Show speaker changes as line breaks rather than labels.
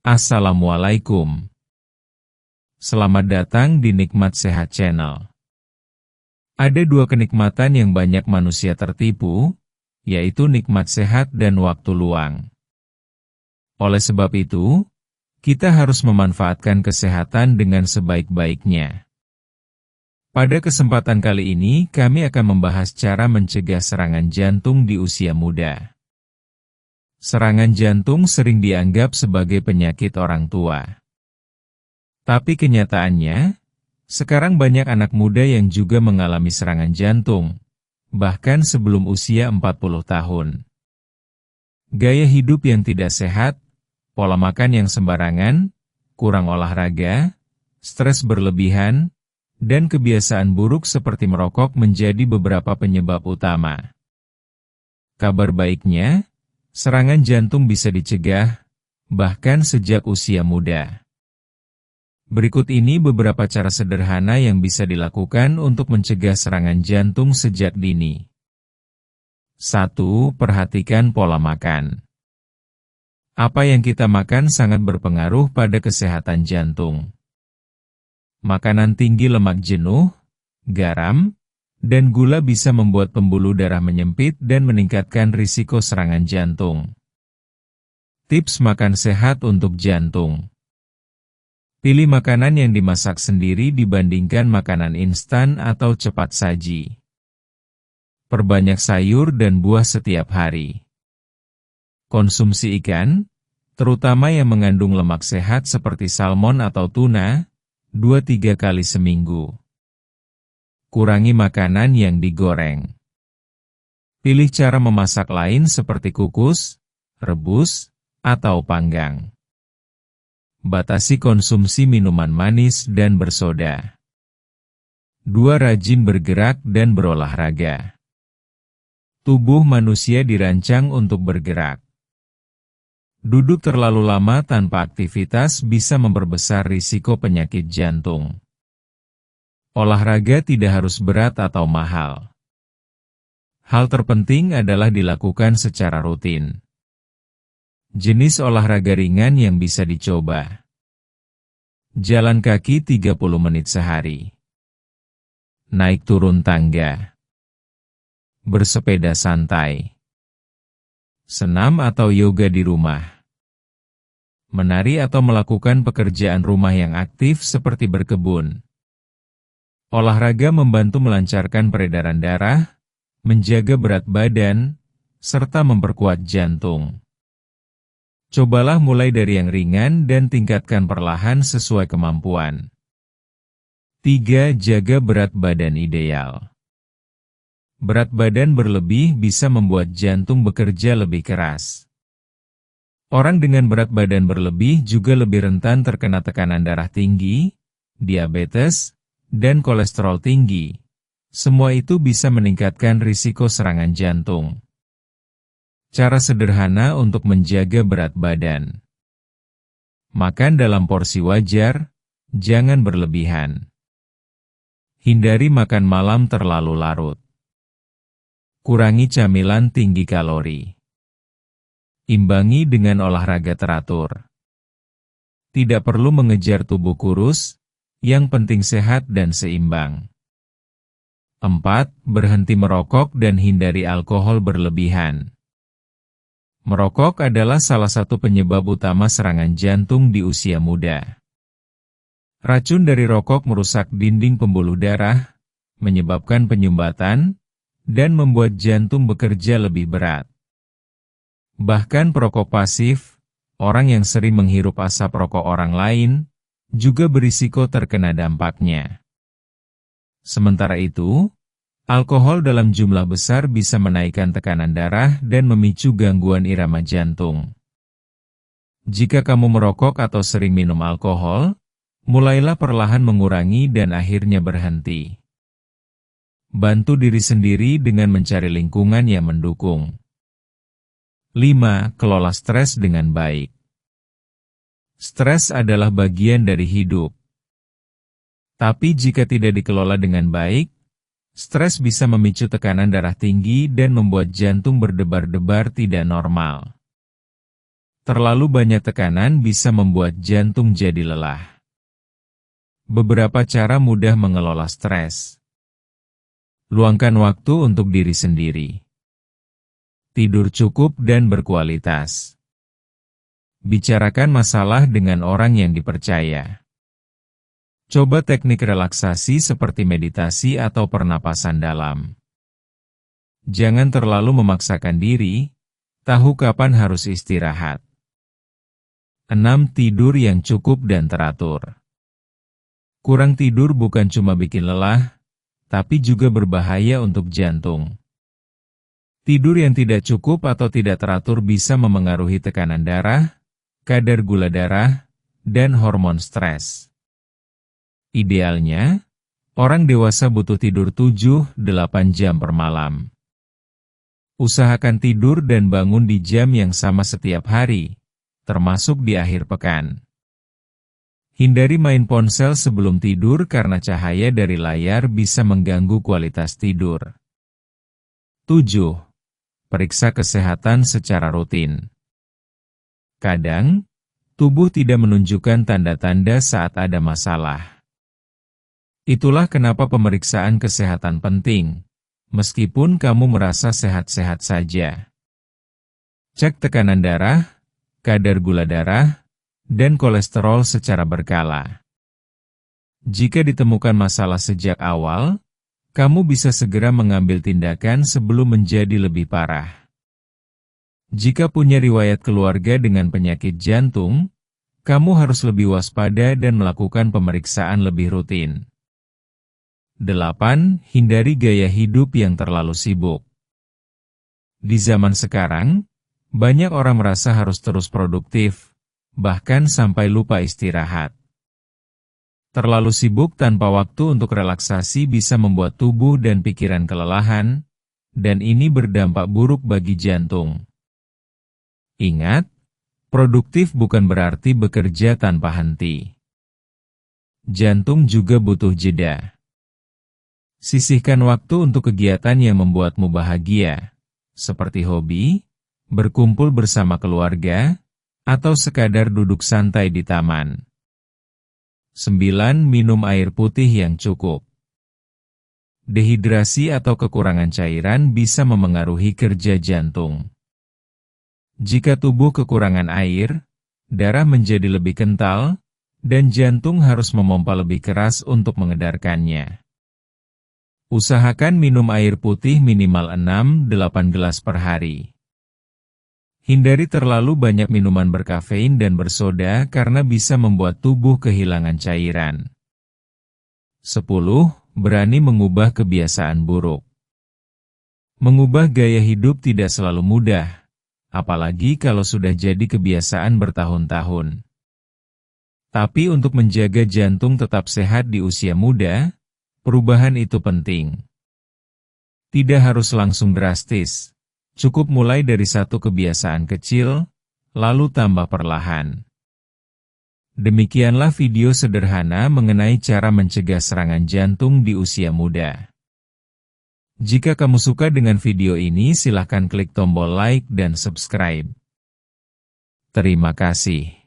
Assalamualaikum. Selamat datang di Nikmat Sehat Channel. Ada dua kenikmatan yang banyak manusia tertipu, yaitu nikmat sehat dan waktu luang. Oleh sebab itu, kita harus memanfaatkan kesehatan dengan sebaik-baiknya. Pada kesempatan kali ini, kami akan membahas cara mencegah serangan jantung di usia muda. Serangan jantung sering dianggap sebagai penyakit orang tua. Tapi kenyataannya, sekarang banyak anak muda yang juga mengalami serangan jantung, bahkan sebelum usia 40 tahun. Gaya hidup yang tidak sehat, pola makan yang sembarangan, kurang olahraga, stres berlebihan, dan kebiasaan buruk seperti merokok menjadi beberapa penyebab utama. Kabar baiknya, serangan jantung bisa dicegah, bahkan sejak usia muda. Berikut ini beberapa cara sederhana yang bisa dilakukan untuk mencegah serangan jantung sejak dini. 1. Perhatikan pola makan. Apa yang kita makan sangat berpengaruh pada kesehatan jantung. Makanan tinggi lemak jenuh, garam, dan gula bisa membuat pembuluh darah menyempit dan meningkatkan risiko serangan jantung. Tips makan sehat untuk jantung. Pilih makanan yang dimasak sendiri dibandingkan makanan instan atau cepat saji. Perbanyak sayur dan buah setiap hari. Konsumsi ikan, terutama yang mengandung lemak sehat seperti salmon atau tuna, 2-3 kali seminggu. Kurangi makanan yang digoreng. Pilih cara memasak lain seperti kukus, rebus, atau panggang. Batasi konsumsi minuman manis dan bersoda. 2. Rajin bergerak dan berolahraga. Tubuh manusia dirancang untuk bergerak. Duduk terlalu lama tanpa aktivitas bisa memperbesar risiko penyakit jantung. Olahraga tidak harus berat atau mahal. Hal terpenting adalah dilakukan secara rutin. Jenis olahraga ringan yang bisa dicoba. Jalan kaki 30 menit sehari. Naik turun tangga. Bersepeda santai. Senam atau yoga di rumah. Menari atau melakukan pekerjaan rumah yang aktif seperti berkebun. Olahraga membantu melancarkan peredaran darah, menjaga berat badan, serta memperkuat jantung. Cobalah mulai dari yang ringan dan tingkatkan perlahan sesuai kemampuan. 3. Jaga berat badan ideal. Berat badan berlebih bisa membuat jantung bekerja lebih keras. Orang dengan berat badan berlebih juga lebih rentan terkena tekanan darah tinggi, diabetes, dan kolesterol tinggi. Semua itu bisa meningkatkan risiko serangan jantung. Cara sederhana untuk menjaga berat badan. Makan dalam porsi wajar, jangan berlebihan. Hindari makan malam terlalu larut. Kurangi camilan tinggi kalori. Imbangi dengan olahraga teratur. Tidak perlu mengejar tubuh kurus, yang penting sehat dan seimbang. 4. Berhenti merokok dan hindari alkohol berlebihan. Merokok adalah salah satu penyebab utama serangan jantung di usia muda. Racun dari rokok merusak dinding pembuluh darah, menyebabkan penyumbatan, dan membuat jantung bekerja lebih berat. Bahkan perokok pasif, orang yang sering menghirup asap rokok orang lain, juga berisiko terkena dampaknya. Sementara itu, alkohol dalam jumlah besar bisa menaikkan tekanan darah dan memicu gangguan irama jantung. Jika kamu merokok atau sering minum alkohol, mulailah perlahan mengurangi dan akhirnya berhenti. Bantu diri sendiri dengan mencari lingkungan yang mendukung. 5. Kelola stres dengan baik. Stres adalah bagian dari hidup. Tapi jika tidak dikelola dengan baik, stres bisa memicu tekanan darah tinggi dan membuat jantung berdebar-debar tidak normal. Terlalu banyak tekanan bisa membuat jantung jadi lelah. Beberapa cara mudah mengelola stres. Luangkan waktu untuk diri sendiri. Tidur cukup dan berkualitas. Bicarakan masalah dengan orang yang dipercaya. Coba teknik relaksasi seperti meditasi atau pernapasan dalam. Jangan terlalu memaksakan diri, tahu kapan harus istirahat. 6. Tidur yang cukup dan teratur. Kurang tidur bukan cuma bikin lelah, tapi juga berbahaya untuk jantung. Tidur yang tidak cukup atau tidak teratur bisa memengaruhi tekanan darah, kadar gula darah, dan hormon stres. Idealnya, orang dewasa butuh tidur 7-8 jam per malam. Usahakan tidur dan bangun di jam yang sama setiap hari, termasuk di akhir pekan. Hindari main ponsel sebelum tidur karena cahaya dari layar bisa mengganggu kualitas tidur. 7. Periksa kesehatan secara rutin. Kadang, tubuh tidak menunjukkan tanda-tanda saat ada masalah. Itulah kenapa pemeriksaan kesehatan penting, meskipun kamu merasa sehat-sehat saja. Cek tekanan darah, kadar gula darah, dan kolesterol secara berkala. Jika ditemukan masalah sejak awal, kamu bisa segera mengambil tindakan sebelum menjadi lebih parah. Jika punya riwayat keluarga dengan penyakit jantung, kamu harus lebih waspada dan melakukan pemeriksaan lebih rutin. 8. Hindari gaya hidup yang terlalu sibuk. Di zaman sekarang, banyak orang merasa harus terus produktif, bahkan sampai lupa istirahat. Terlalu sibuk tanpa waktu untuk relaksasi bisa membuat tubuh dan pikiran kelelahan, dan ini berdampak buruk bagi jantung. Ingat, produktif bukan berarti bekerja tanpa henti. Jantung juga butuh jeda. Sisihkan waktu untuk kegiatan yang membuatmu bahagia, seperti hobi, berkumpul bersama keluarga, atau sekadar duduk santai di taman. 9. Minum air putih yang cukup. Dehidrasi atau kekurangan cairan bisa memengaruhi kerja jantung. Jika tubuh kekurangan air, darah menjadi lebih kental, dan jantung harus memompa lebih keras untuk mengedarkannya. Usahakan minum air putih minimal 6-8 gelas per hari. Hindari terlalu banyak minuman berkafein dan bersoda karena bisa membuat tubuh kehilangan cairan. 10. Berani mengubah kebiasaan buruk. Mengubah gaya hidup tidak selalu mudah, apalagi kalau sudah jadi kebiasaan bertahun-tahun. Tapi untuk menjaga jantung tetap sehat di usia muda, perubahan itu penting. Tidak harus langsung drastis. Cukup mulai dari satu kebiasaan kecil, lalu tambah perlahan. Demikianlah video sederhana mengenai cara mencegah serangan jantung di usia muda. Jika kamu suka dengan video ini, silakan klik tombol like dan subscribe. Terima kasih.